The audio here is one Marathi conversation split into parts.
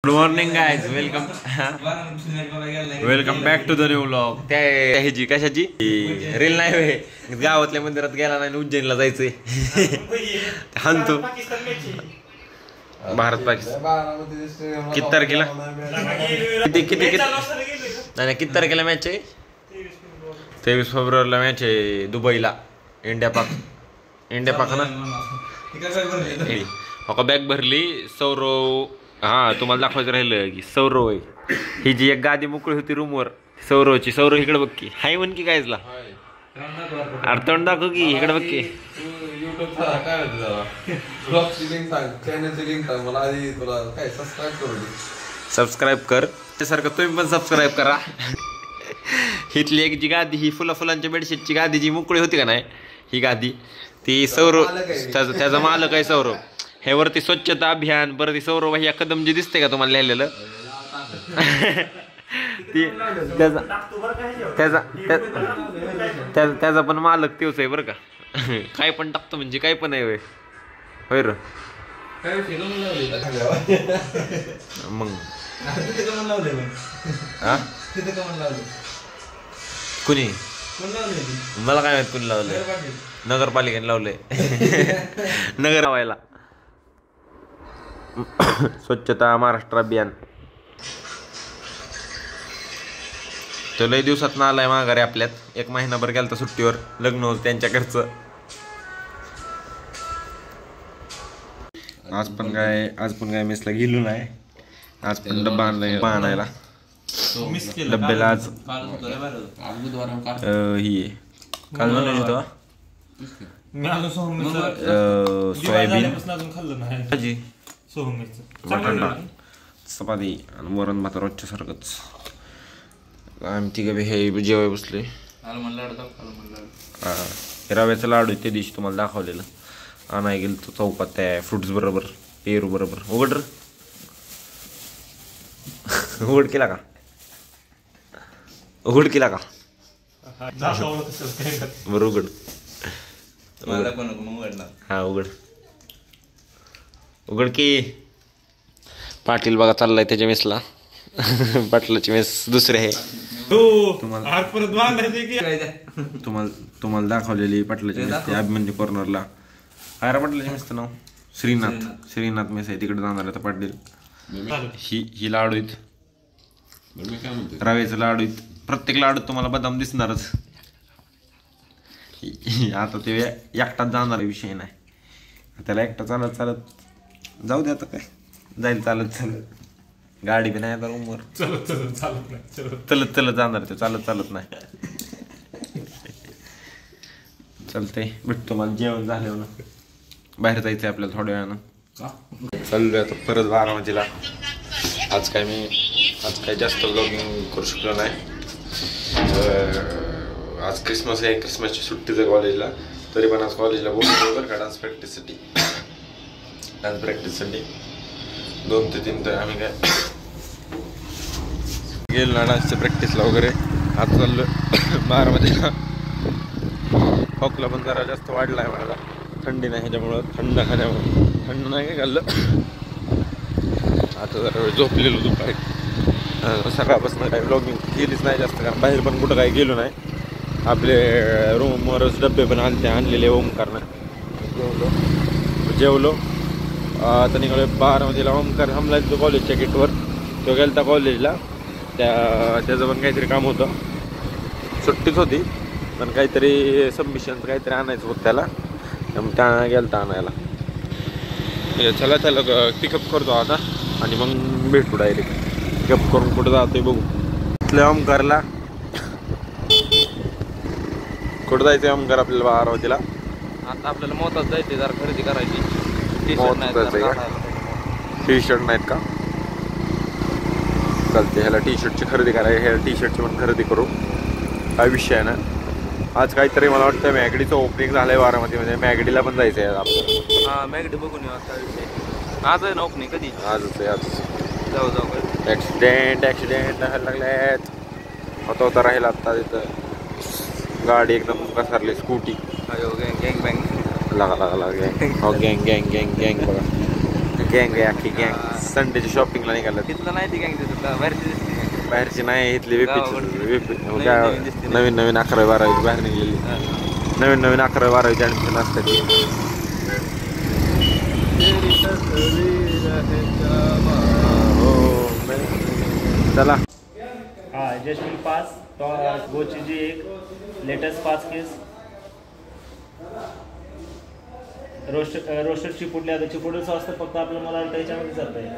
Good morning guys, welcome back to the new vlog. त्या ह्याची कशाची रील नाही होय, गावातल्या मंदिरात गेला नाही, उज्जैनला जायचंय. हाणतो भारत पाकिस्तान किती तारखेला, किती नाही किती तारखेला मॅच आहे? 23 फेब्रुवारीला मॅच आहे दुबईला. इंडिया पाक ना. बॅग भरली. सौरव, हा तुम्हाला दाखवायचं राहिलं की सौरव आहे. ही जी एक गादी मोकळी होती रूमवर सौरवची. सौरव इकडे बघ की, हाय म्हण की कायचला अरे तोंड दाखव की, इकडे बघ की. सबस्क्राईब कर त्यासारखं तुम्ही पण सबस्क्राईब करा. हिथली एक जी गादी, ही फुलांच्या बेडशीटची गादी जी मोकळी होती का नाही, ही गादी ती सौरव, त्याचा मालक आहे सौरव. हे वरती स्वच्छता अभियान, बरं ती सौरव या कदम जी दिसते का तुम्हाला लिहिलेलं, ती त्याचा पण मालक तेच आहे बरं का. काय पण टाकतो म्हणजे काय पण आहे होय र. मग कुणी, मला काय माहित कुणी लावलंय? नगरपालिकेने लावलंय. नगर लावायला. स्वच्छता महाराष्ट्र अभियान. तो लय दिवसात ना आलाय माघारी आपल्यात. 1 महिनाभर गेलता सुट्टीवर, लग्न होतं त्यांच्या घरचं. आज पण काय मेसला गेलो नाही. आज पण डब्बा आणायला डब्याला. आज ही काल म्हणलं सोयाबीन भाजी, मटण डाळ, चपाती आणि वरण भात रोजच्या सारखंच. आम्ही तिघं बी हे जेवाय बसले. रव्याचा लाडू त्या दिवशी तुम्हाला दाखवलेलं, आणाय गेलं तो चौकात त्या फ्रुट्स बरोबर, पेरू बरोबर. उघड केला का? बरं उघड. हा उघड की. पाटील बघा चाललाय त्याच्या मेसला. पाटलाची मेस दुसरी आहे. तुम्हाला दाखवलेली पाटलाची मेस ते अभिमन्यू कॉर्नरला. आयरा पाटलाची मेसचं नाव श्रीनाथ मेस आहे. तिकडे जाणार आता पाटील. ही लाडू आहेत, रव्याचं लाडू आहेत. प्रत्येक लाडूत तुम्हाला बदाम दिसणारच. आता ते एकटाच जाणार विषय नाही, त्याला एकटा चालत जाऊ दे. आता काय जाईल चालत. गाडी बी नाही आता रूमवर. चलत जाणार ते, चालत नाही. चालतंय, भेटतो. मला जेवण झालं ना, बाहेर जायचंय आपल्याला थोड्या वेळानं. चाललोय आता परत बारामतीला. आज काय जास्त व्लॉगिंग करू शकलो नाही. आज क्रिसमस आहे, क्रिसमसची सुट्टीचं कॉलेजला. तरी पण आज कॉलेजला बोलतो बरं का, डान्स प्रॅक्टिससाठी 2 ते 3 तर आम्ही काय गेलो ना डान्सच्या प्रॅक्टिसला वगैरे. आज चाललो बारामतीला. खोकला पण जरा जास्त वाढला आहे मला. थंडी नाही ह्याच्यामुळं, थंड नाही काय खाल्लं. आता जरा वेळ झोपलेलो दुपारी. सकाळपासून काही व्लॉगिंग केलीच नाही जास्त, कारण बाहेर पण कुठं काही गेलो नाही. आपले रूमवरच डबे पण आणलेले ओमकारनं. जेवलो. आता निघालो बारामतीला. ओमकार थांबला तो कॉलेजच्या गेटवर. तो गेलता कॉलेजला. त्याचं पण काहीतरी काम होतं, सुट्टीच होती, पण काहीतरी सबमिशनचं काहीतरी आणायचं होतं त्याला. त्या गेलता आणायला. चला त्याला पिकअप करतो आता आणि मग भेटू डायरेक्ट. पिकअप करून कुठं जातोय बघू. इथल्या ओमकारला कुठं जायचं ओमकार आपल्याला बारामतीला? आता आपल्याला मोतात जायचे, जरा खरेदी करायची. टी शर्ट नाहीत का? चालते, ह्याला टी शर्टची खरेदी करायची. ह्याला टी शर्टची पण खरेदी करू. काय विषय आहे ना. आज काहीतरी मला वाटतं मॅगडीचं ओपनिंग झालंय बारामतीमध्ये. मॅगडीला पण जायचं आहे आपल्याला. हा, मॅगडी बघून येऊ. आता विषय आज आहे ना ओपनिंग. कधी? आजच आहे. आज जाऊ. ॲक्सिडेंट व्हायला लागल्यात. होता राहिला आत्ता तिथं. गाडी एकदम घसरली. स्कूटी गँग लागा गँग बघा. गँग आहे अख्खी गँग संडेची शॉपिंगला निघालं. तिथलं नाही ती गँग दिसत बाहेरची दिसते gang. बाहेरची नाही इथली नवीन दिसते. नवीन नवीन 11वी 12वी बाहेर निघलेली. नवीन नवीन 11वी 12वीची ॲडमिशन असते ती. चला हाँ जशमिल पास तो वो चीज़ें एक लेटेस्ट पास केस रोस्टेड चिपुडले आता चिपुडचं असतं फक्त आपलं मला वाटतं याच्यामध्ये जातं आहे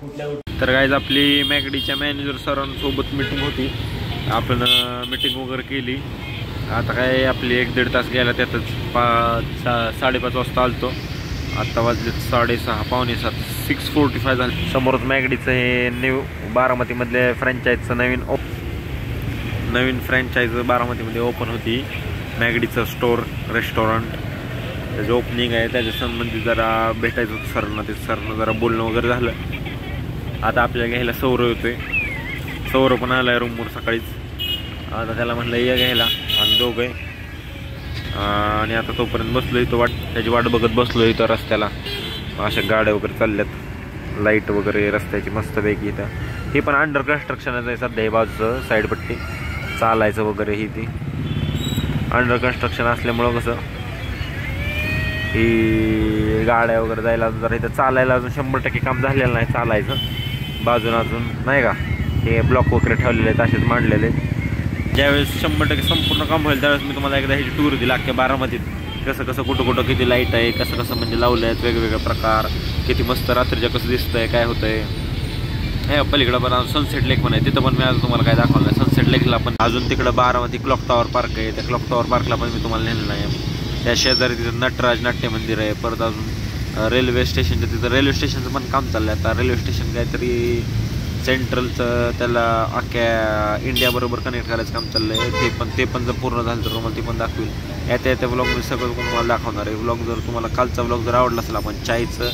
कुठल्या तर गाईज आपली मॅगडीच्या मॅनेजर सरांसोबत मीटिंग होती. आपण मीटिंग वगैरे केली. आता काय आपली 1-1.5 तास गेला त्यातच 5-5:30 वाजता आलतो. आत्ता वाजले 6:30 पावणे 7 6:45 झाले. समोरच मॅगडीचं हे न्यू बारामतीमधल्या फ्रँचायजचं नवीन फ्रँचायज बारामतीमध्ये ओपन होती. मॅगडीचं स्टोर रेस्टॉरंट त्याचं ओपनिंग आहे. त्याच्या संबंधित जरा भेटायचं होतं सरनं. ते सरनं जरा बोलणं वगैरे झालं. आता आपल्याला घ्यायला सौरव येतोय. सौरव पण आला आहे रूमवर सकाळीच. आता त्याला म्हणलं या घ्यायला आणि दोघं आहे. आणि आता तोपर्यंत बसलो इथं त्याची वाट बघत बसलो इथं रस्त्याला. अशा गाड्या वगैरे चालल्यात. लाईट वगैरे रस्त्याची मस्तपैकी इथं. हे पण अंडर कन्स्ट्रक्शनच आहे सध्या. हे बाजूचं साईडपट्टी चालायचं वगैरे ही ती अंडर कन्स्ट्रक्शन असल्यामुळं कसं ही गाड्या वगैरे जायला अजून जरा इथं चालायला अजून 100% काम झालेलं नाही. चालायचं बाजून अजून नाही का हे ब्लॉक वगैरे ठेवलेले आहेत असेच मांडलेले. ज्यावेळेस 100% संपूर्ण काम होईल त्यावेळेस मी तुम्हाला एकदा ह्याची टूर दिली अख्ख्या बारामतीत. कसं कसं कुठं किती लाईट आहे कसं कसं म्हणजे लावलं आहेत वेगवेगळे प्रकार. किती मस्त रात्रीच्या कसं दिसतंय काय होतंय. हे पलीकडं पण सनसेट लेक पण आहे. तिथं पण मी आज तुम्हाला काय दाखवलं नाही. सनसेट लेकला पण अजून तिकडं बारामती क्लॉक टॉवर पार्क आहे. त्या क्लॉक टॉवर पार्कला पण मी तुम्हाला नेलं नाही. त्या शेजारी तिथं नटराज नाट्य मंदिर आहे. परत अजून रेल्वे स्टेशनच्या तिथं रेल्वे स्टेशनचं पण काम चाललं आहे. आता रेल्वे स्टेशन काहीतरी सेंट्रलचं त्याला अख्ख्या इंडियाबरोबर कनेक्ट करायचं काम चाललं आहे. ते पण जर पूर्ण झालं तर तुम्हाला ते पण दाखवेल. येत्या व्लॉग मी सगळं तुम्हाला दाखवणार आहे. व्लॉग जर तुम्हाला कालचा व्लॉग जर आवडला असेल आपण चायचं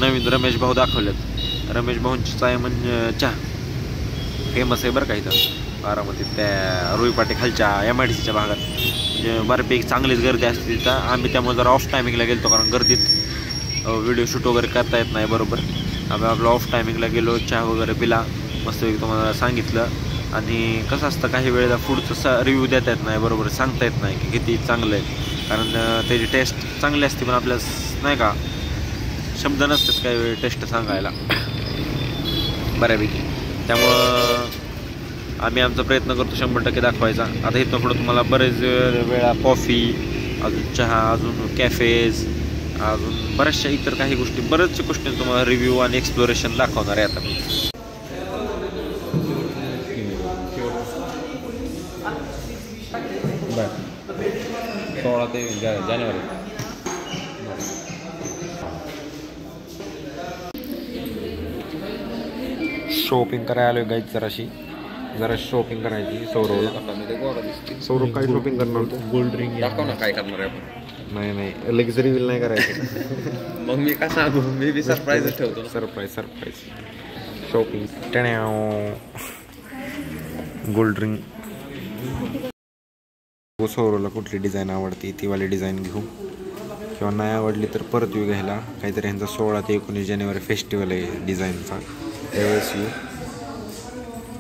नवीन रमेश भाऊ दाखवलेत. रमेश भाऊंची चाय म्हणजे चहा फेमस आहे बरं का इथं बारामतीत. त्या रुईपाटी खालच्या MIDCच्या भागात म्हणजे बऱ्यापैकी चांगलीच गर्दी असते तिथं. आम्ही त्यामुळे जरा ऑफ टायमिंगला गेलो कारण गर्दीत व्हिडिओ शूट वगैरे करता येत नाही बरोबर. आम्ही आपलं ऑफ टायमिंगला गेलो. चहा वगैरे पिला मस्तपैकी तुम्हाला सांगितलं. आणि कसं असतं काही वेळेला फूडचं रिव्ह्यू देता येत नाही बरोबर. सांगता येत नाही की किती चांगलं आहे कारण त्याची टेस्ट चांगली असते. पण आपल्या नाही का शब्द नसतात काही वेळ टेस्ट सांगायला बऱ्यापैकी. त्यामुळं आम्ही आमचा प्रयत्न करतो 100% दाखवायचा. आता इथं पुढं तुम्हाला बरेच वेळा कॉफी अजून चहा अजून कॅफेज अजून बऱ्याचशा इतर काही गोष्टी बऱ्याचशा गोष्टी तुम्हाला रिव्ह्यू आणि एक्सप्लोरेशन दाखवणार आहे आता मी. बरं 16 ते जानेवारी. शॉपिंग करायला आलोय गाईज जरा शॉपिंग करायची. सौरव काय शॉपिंग करणार होतो. गोल्ड रिंग दाखव ना काय करणार आहे आपण. नाही लगेच रिव्हील नाही करायचं. मग मी का सांगू मी बी सरप्राईजच ठेवतो. Surprise shopping gold ring. सौरवला कुठली डिझाईन आवडते ती वाली डिझाईन घेऊ किंवा नाही आवडली तर परत येऊ घ्यायला. काहीतरी ह्यांचा 16 ते 19 जानेवारी फेस्टिवल आहे डिझाईनचा. त्यावेळेस येऊ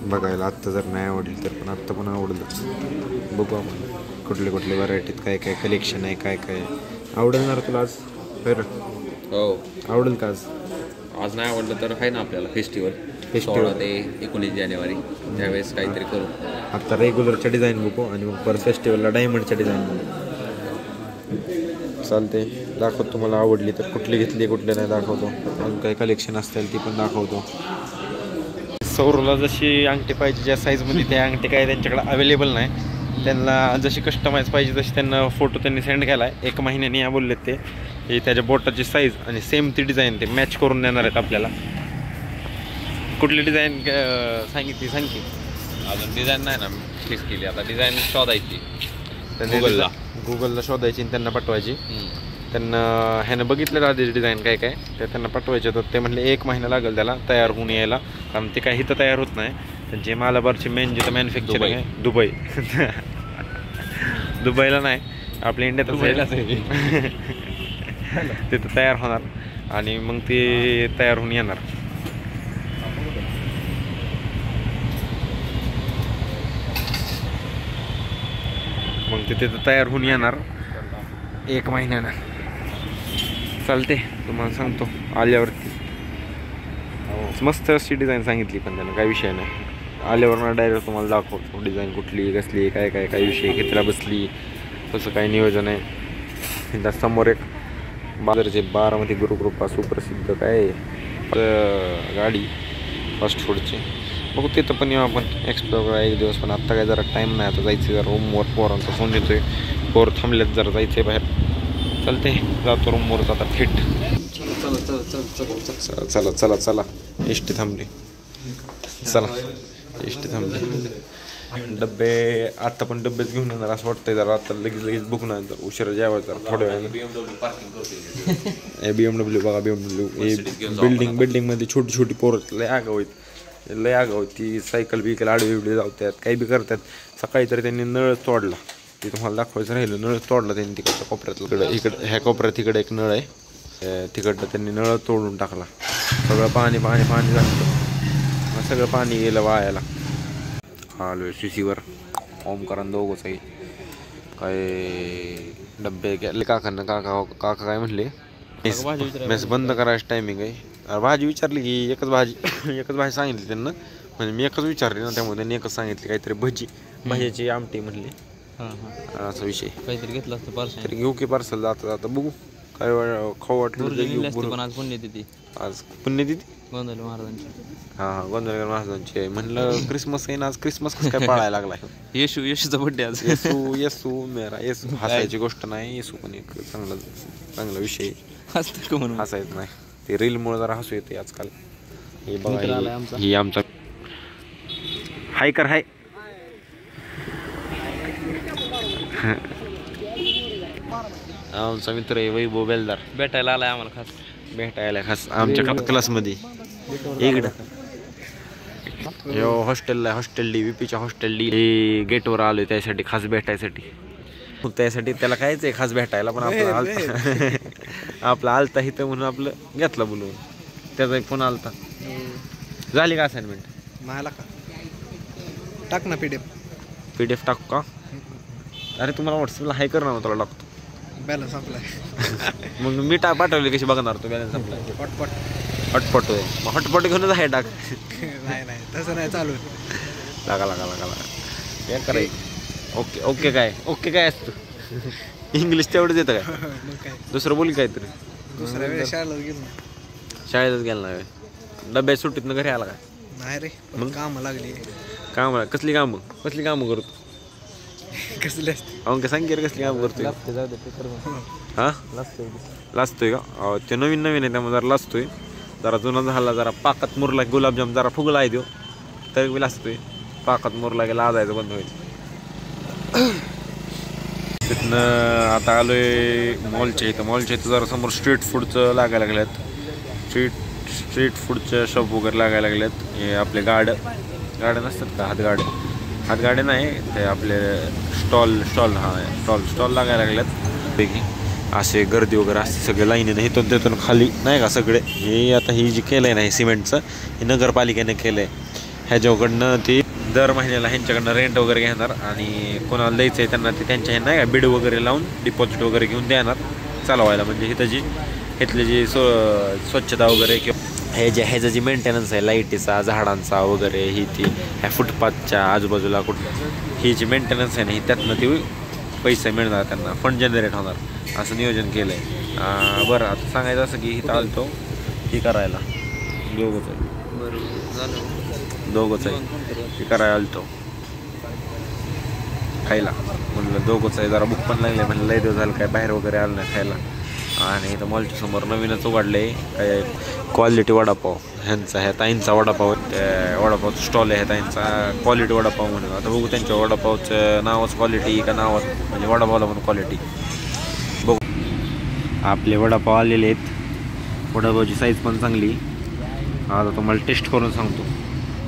बघायला. आत्ता जर नाही आवडली तर पण आत्ता पण आवडलंच. बघू आपण कुठले व्हरायटीत काय काय कलेक्शन आहे काय काय आवडणार तुला आज. बरं हो आवडेल का आज नाही आवडलं तर आहे ना आपल्याला फेस्टिवल 16 ते 19 जानेवारी त्यावेळेस काहीतरी करू. आत्ता रेग्युलरच्या डिझाईन बघू आणि मग परत फेस्टिवलला डायमंडच्या डिझाईन बघू. चालते दाखवतो तुम्हाला आवडली तर कुठली घेतली कुठले नाही दाखवतो. अजून काही कलेक्शन असतील ती पण दाखवतो. सौरवला जशी अंगठी पाहिजे ज्या साईजमध्ये त्या अंगठी काय त्यांच्याकडे अवेलेबल नाही. त्यांना जशी कस्टमाइज पाहिजे तशी त्यांना फोटो त्यांनी सेंड केला आहे. 1 महिन्याने या बोललेत ते. हे त्याच्या बोटाची साईज आणि सेम ती डिझाईन ते मॅच करून देणार आहेत आपल्याला. कुठली डिझाईन सांगितली सांग की. अजून डिझाईन नाही ना फिक्स केली. आता डिझाईन शोधायची गुगलला शोधायची आणि त्यांना पाठवायची. त्यांना ह्यानं बघितलं आधी डिझाईन काय काय ते त्यांना पाठवायचे. तर ते म्हणले 1 महिना लागेल त्याला तयार होऊन यायला कारण ते काही इथं तयार होत नाही. त्यांचे मालाबारची मेन जिथं मॅन्युफॅक्चरिंग आहे दुबई. दुबईला नाही आपल्या इंडियातच आहे. तिथं तयार होणार आणि मग ते तयार होऊन येणार. मग ते तिथं तयार होऊन येणार 1 महिन्यानं. चालते, तुम्हाला सांगतो आल्यावरती. मस्त अशी डिझाईन सांगितली पण त्यानं, काही विषय नाही. आल्यावर ना डायरेक्ट तुम्हाला दाखवतो डिझाईन कुठली कसली काय काय काय विषय, कितीला बसली, कसं काय नियोजन आहे. त्या समोर एक बाजारचे बारामती गुरुकृपा सुप्रसिद्ध काय गाडी फास्ट फूडची, बघू तिथं पण येऊ आपण एक्सप्लोर करा एक दिवस. पण आत्ता काय जरा टाईम नाही, आता जायचं जरा रूमवर. पोरांचा फोन येतोय, पोर थांबल्यात, जरा जायचं बाहेर. चालते, जातो रूमवर आता फिट. चला चला चला, एसटी थांबली. चला एसटी थांबली. डब्बे आता पण डब्बेच घेऊन येणार असं वाटतंय. जरा आता लगेच बुक नाही, तर उशिरा जेवायचं जरा थोड्या वेळाने. BMW बघा, BMW बिल्डिंगमध्ये छोटी छोटी पोरं लय आगाव आहेत. ती सायकल बिकल आडवी जावतात, काही बी करतात. सकाळी तर त्यांनी नळ तोडला, ते तुम्हाला दाखवायचं राहिलं. नळ तोडला त्यांनी तिकडच्या कोपऱ्यातलं. इकडं ह्या कोपऱ्यात इकडे एक नळ आहे, तिकडनं त्यांनी नळ तोडून टाकला. सगळं पाणी पाणी पाणी झालं, सगळं पाणी गेलं वायाला. आलोय सीसीवर. ओमकारान दोघंच आहे. काय डब्बे गेले काकांना. काका काय म्हणले, मेस बंद करायचं टायमिंग आहे. भाजी विचारली की एकच भाजी सांगितली त्यांना. म्हणजे मी एकच विचारली ना, त्यामुळे त्यांनी एकच सांगितली, काहीतरी भाजीची आमटी म्हणली. असा विषय. काहीतरी घेतलं असतं पार्सल. तरी घेऊ की पार्सल जाता जाता, बघू काय खाऊ वाटलं. आज पुण्यतिथी, आज पुण्यतिथी गोंधळ महाराजांची. हां, गोंधळकर महाराजांची. म्हणलं क्रिसमस आहे ना आज, क्रिसमस कसं काय पाळायला लागलाय. येशूचा बड्डे आज. येसू मेरा येसू. हसायची गोष्ट नाही, येसू पण एक चांगला विषय. हसायचं नाही, ते रीलमुळे जरा हसू येते आजकाल. हे बघा, ही आमचा हायकर हाय. आमचा मित्र आहे वैभव बेलदार. भेटायला आलाय आम्हाला खास आमच्या क्लासमध्ये. इकडं हॉस्टेलला, हॉस्टेल डी VPच्या हॉस्टेल डी गेटवर आलोय त्यासाठी, खास भेटायसाठी. मग त्यासाठी त्याला कायच आहे खास भेटायला, पण आपला आलता इथं म्हणून आपलं घेतलं बोलवून. त्याचा एक फोन आलता. झाली का असाइनमेंट? मला का टाक ना PDF टाकू का? अरे तुम्हाला व्हॉट्सअपला हाय कर ना, तुला टाकतो. बॅलन्स संपलाय. मग मी पाठवले कशी बघणार तू बॅलन्स संपलाय? हॉटपॉट घेऊनच आहे टाक. नाही तसं नाही चालू. लागा काय कराय. ओके काय असतं? इंग्लिश तेवढंच येतं काय? दुसरं बोल काहीतरी. दुसऱ्या वेळेस शाळेतच गेला नाही. डब्यात सुट्टीतनं घरी आला काय? नाही रे, मग काम लागली. कसली कामं करतो? कसले का सांग कसली कामं करतोय? हां, लाजतोय का? ते नवीन आहे त्यामुळे जरा लाजतोय. जरा जुना झाला, जरा पाकात मुरला. गुलाबजाम जरा फुगला आहे देऊ तरी बी लाजतोय. पाकात मुरला की लाजायचं बंद होईल. तिथनं आता आलोय मॉलच्या इथं जरा समोर स्ट्रीट फूडचं लागायला लागल्यात. स्ट्रीट फूडच्या शॉप वगैरे लागायला लागल्यात. हे आपले गाड्या नसतात का, हातगाड्या नाही, ते आपले स्टॉल लागायला लागल्यात पैकी. असे गर्दी वगैरे असते सगळे लाईनीनं. इथून खाली नाही का सगळे. हे आता ही जी केलं आहे ना, हे सिमेंटचं, हे नगरपालिकेने केलं आहे. ह्याच्याकडनं ते दर महिन्याला ह्यांच्याकडनं रेंट वगैरे घेणार आणि कोणाला द्यायचं आहे त्यांना ते त्यांच्या हे नाही का बिड वगैरे लावून डिपॉझिट वगैरे घेऊन देणार चालवायला. म्हणजे इथली जी स्वच्छता वगैरे किंवा ह्याचं जी मेंटेनन्स आहे लाईटीचा, झाडांचा वगैरे, ही ती ह्या फुटपाथच्या आजूबाजूला ही जी मेंटेनन्स आहे ना, ही त्यातनं ती पैसे मिळणार त्यांना, फंड जनरेट होणार असं नियोजन केलं आहे. बरं, आता सांगायचं असं की इथं आलतो ही करायला. दोघंच आहे ती करायला आलतो खायला. म्हणलं दोघंच आहे, जरा भूक पण लागले. म्हणलं लय दिवस झालं काय बाहेर वगैरे आलं नाही खायला. आणि इथं मॉलच्या समोर नवीनच उघडलं आहे काय क्वालिटी वडापाव. ह्या ताईंचा वडापावचा स्टॉल आहे, ह्या ताईंचा क्वालिटी वडापाव म्हणून. आता बघू त्यांच्या वडापावचं नावच क्वालिटी का नावच म्हणजे वडापावला पण क्वालिटी. बघू आपले वडापाव आलेले आहेत. वडापावची साईज पण चांगली. आता तुम्हाला टेस्ट करून सांगतो.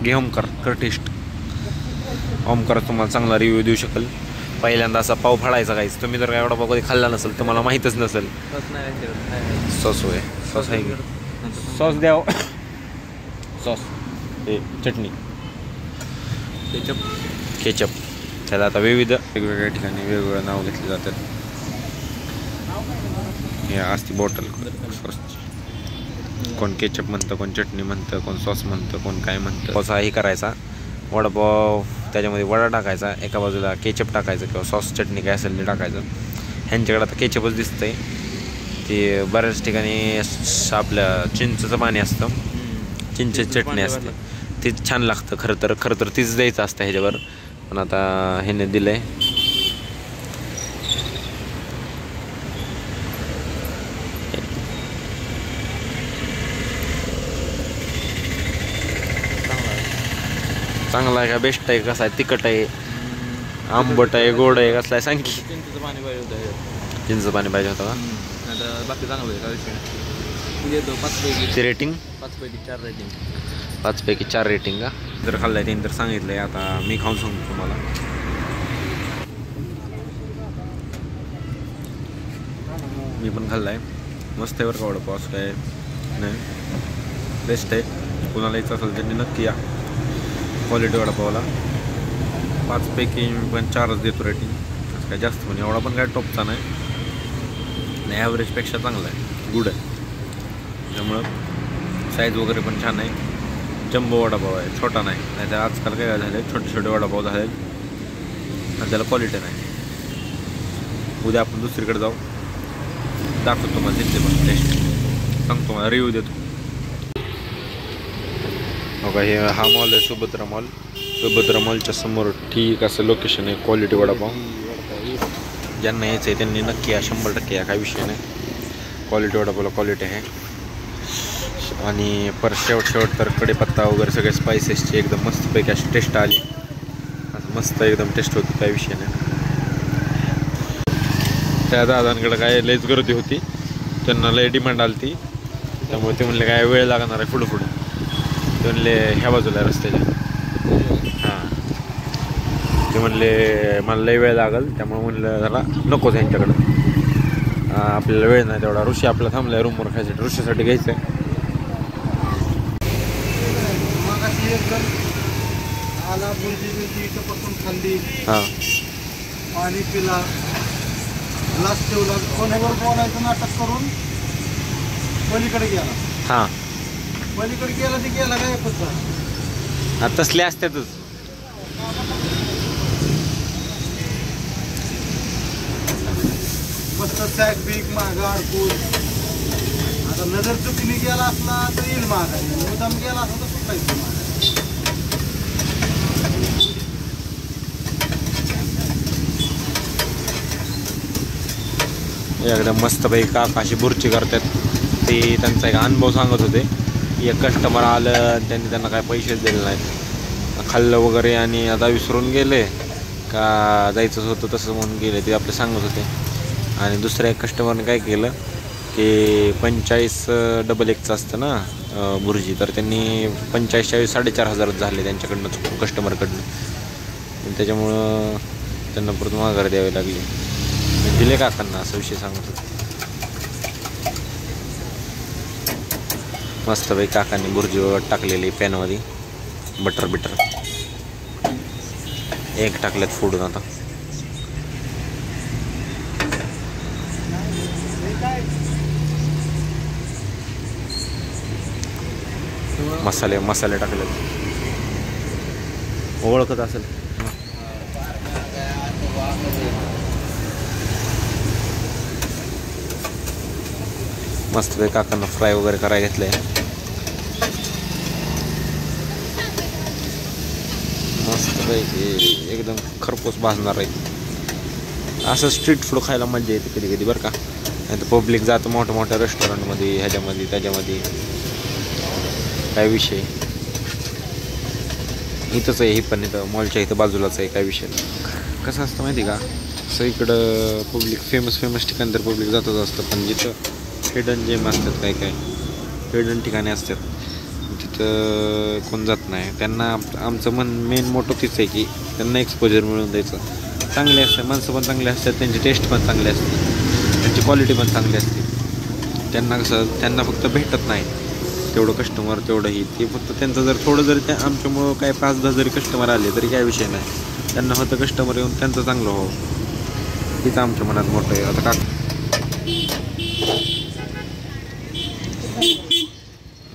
घे ओमकार, कर टेस्ट. ओमकार तुम्हाला चांगला रिव्ह्यू देऊ शकेल. पहिल्यांदा असा पाव फाडायचा काहीच. तुम्ही जर काय वडापाव कधी खाल्ला नसेल तुम्हाला माहीतच नसेल. सॉस होय, सॉस आहे की सॉस द्याव. सॉस हे चटणी केचप. त्याला आता विविध वेगवेगळ्या ठिकाणी वेगवेगळं नाव घेतले जातात. हे असती बॉटल सॉसची. कोण केचप म्हणतं, कोण चटणी म्हणतं, कोण सॉस म्हणतं, कोण काय म्हणतं. सॉस हे करायचा वडापाव, त्याच्यामध्ये वडा टाकायचा, एका बाजूला केचप टाकायचं किंवा सॉस चटणी काय असेल ते टाकायचं. ह्यांच्याकडे आता केचपच दिसतंय. ते बऱ्याच ठिकाणी आपल्या चिंचचं पाणी असतं, चिंचेची चटणी असते, ती छान लागतं. खरं तर तीच द्यायचं असतं ह्याच्यावर. पण आता ह्याने दिलं आहे. चांगला आहे का बेस्ट आहे, कसा आहे, तिखट आहे, आंबट आहे, गोड आहे, कसला आहे सांग की. चिंचेचं पाणी पाहिजे होतं. चिंचचं पाणी पाहिजे होतं का? आता बाकी चांगलं आहे, काय विषय नाही. देतो 5 पैकी रेटिंग 4 रेटिंग. 5 पैकी 4 रेटिंग का? जर खाल्लं आहे त्यांनी तर सांगितलं आहे. आता मी खाऊन सांगतो तुम्हाला. मी पण खाल्ला आहे, मस्त आहे बरं का वडापाव. असं काय नाही, बेस्ट आहे. कुणाला यायचं असेल त्यांनी नक्की या क्वालिटी वडापावला. 5 पैकी मी पण 4च देतो रेटिंग. असं काय जास्त म्हणजे एवढा पण काय टॉपचा नाही, ॲव्हरेजपेक्षा चांगला आहे, गुड आहे. त्यामुळं साईज वगैरे पण छान आहे. जम्बो वडापाव आहे, छोटा नाही. नाही तर आजकाल काय झालं, छोटे छोटे वडापाव झाले आणि त्याला क्वालिटी नाही. उद्या आपण दुसरीकडे जाऊ, दाखवतो तुम्हाला तिथले पण टेस्ट, सांगतो मला, रिव्ह्यू देतो. बघा हे हा मॉल आहे सुभद्रा मॉल. सुभद्रा मॉलच्या समोर ठीक असं लोकेशन आहे, क्वालिटी वडापाव. ज्यांना यायचं आहे त्यांनी नक्की या, 100% या, काही विषय नाही. क्वालिटी वडापावला क्वालिटी आहे. आणि पर शेवट तर कढीपत्ता वगैरे सगळे स्पायसेसची एकदम मस्तपैकी अशी टेस्ट आली. असं मस्त एकदम टेस्ट होती, काही विषय नाही. त्या दादांकडे काय लयच गर्दी होती, त्यांना लय डिमांड आली ती. त्यामुळे ते म्हणले काय वेळ लागणार आहे पुढं. ते म्हणले ह्या बाजूला रस्त्याच्या. हां, ते म्हणले मला लय वेळ लागेल, त्यामुळे म्हणलं झाला नकोच ह्यांच्याकडं, आपल्याला वेळ नाही तेवढा. ऋषी आपला थांबला आहे रूमवर खायसाठी, ऋषीसाठी घ्यायचं आहे. आला बुर्जी इथं पकडून खाल्ली, हां, पाणी पिला, ग्लास ठेवला, कोणावर बोलायचं नाटक करून पलीकडे गेला. हां, पलीकडे गेला ते गेला काय फक्त. तसले असतातच. मस्त सॅक बीक मागा अडकून. आता नजर चुकीने गेला असला तर येईल मागा, मुद्दाम गेला असला तर सुटायचं मागा. एकदम मस्तपैकी काकाशी बुर्ची करतात. ते त्यांचा एक अनुभव सांगत होते. एक कस्टमर आलं, त्यांनी त्यांना काय पैसेच दिले नाहीत, खाल्लं वगैरे आणि आता विसरून गेले का जायचं होतं तसं म्हणून गेले, ते आपले सांगत होते. आणि दुसऱ्या एक कस्टमरने काय केलं की 45 असतं ना बुर्जी, तर त्यांनी 45 4,500 झाले त्यांच्याकडनं चुकून कस्टमरकडनं. त्याच्यामुळं त्यांना परत माघार द्यावी लागली. दिले काकांना असा विषय सांगत होते. मस्तपैकी काकांनी बुर्जी टाकलेली पॅनमध्ये, बटर एक टाकल्यात फोडून. आता मसाले टाकलेत, ओळखत असेल. मस्तपैकी काकांना फ्राय वगैरे करायला घेतलंय. मस्तपैकी एकदम खरपूस भाजणार आहे. असं स्ट्रीट फूड खायला मजा येते कधी बरं का. नाही तर पब्लिक जातं मोठ्या रेस्टॉरंटमध्ये, ह्याच्यामध्ये त्याच्यामध्ये, काय विषय. इथंच आहे, ही पण इथं मॉलच्या इथं बाजूलाच आहे, काय विषय. कसं असतं माहिती का, असं इकडं पब्लिक फेमस ठिकाणी तर पब्लिक जातच असतं, पण जिथं हिडन जेम असतात, काय हिडन ठिकाणी असतात, तिथं कोण जात नाही. त्यांना आमचं मेन मोठं तीच आहे की त्यांना एक्सपोजर मिळून द्यायचं. चांगले असतात, माणसं पण चांगले असतात, त्यांची टेस्ट पण चांगली असते, त्यांची क्वालिटी पण चांगली असते. त्यांना फक्त भेटत नाही तेवढं कस्टमर तेवढंही, ते फक्त त्यांचं जर थोडं जरी त्या आमच्यामुळं काय 5-10 जरी कस्टमर आले तरी काय विषय नाही, त्यांना होतं कस्टमर येऊन त्यांचं चांगलं हो, हेच आमच्या मनात मोठं आहे. आता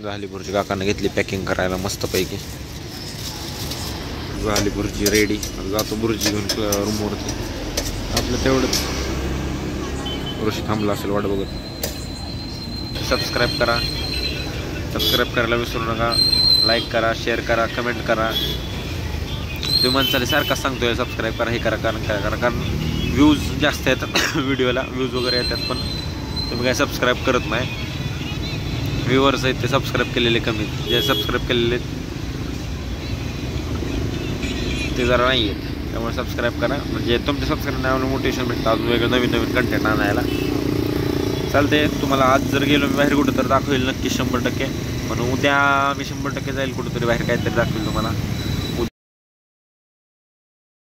झाली भुर्जी, काकानं घेतली पॅकिंग करायला मस्तपैकी. झाली भुर्जी रेडी. जातो भुर्जी घेऊन रूमवरती. आपलं तेवढंच. ऋषी थांबला असेल वाट बघत. सबस्क्राईब करा, सबस्क्राईब करायला विसरू नका. लाईक करा, शेअर करा, कमेंट करा. तुम्ही माणसाला सारखा सांगतोय सबस्क्राईब करा, हे करा, कारण व्ह्यूज जास्त येतात व्हिडिओला, व्ह्यूज वगैरे येतात, पण तुम्ही काय सबस्क्राईब करत नाही. व्ह्यूअर्स आहेत ते सबस्क्राईब केलेले कमी, जे सबस्क्राईब केलेले ते जरा नाही आहेत. त्यामुळे सबस्क्राईब करा, म्हणजे तुमच्या सबस्क्राईब नाही मोटिवेशन भेटतं अजून वेगळं नवीन कंटेंट आणायला. चालते. तुम्हाला आज जर गेलो मी बाहेर कुठं तर दाखवेल नक्की 100%. म्हणून उद्या मी 100% जाईल कुठंतरी बाहेर, काहीतरी दाखवेल तुम्हाला.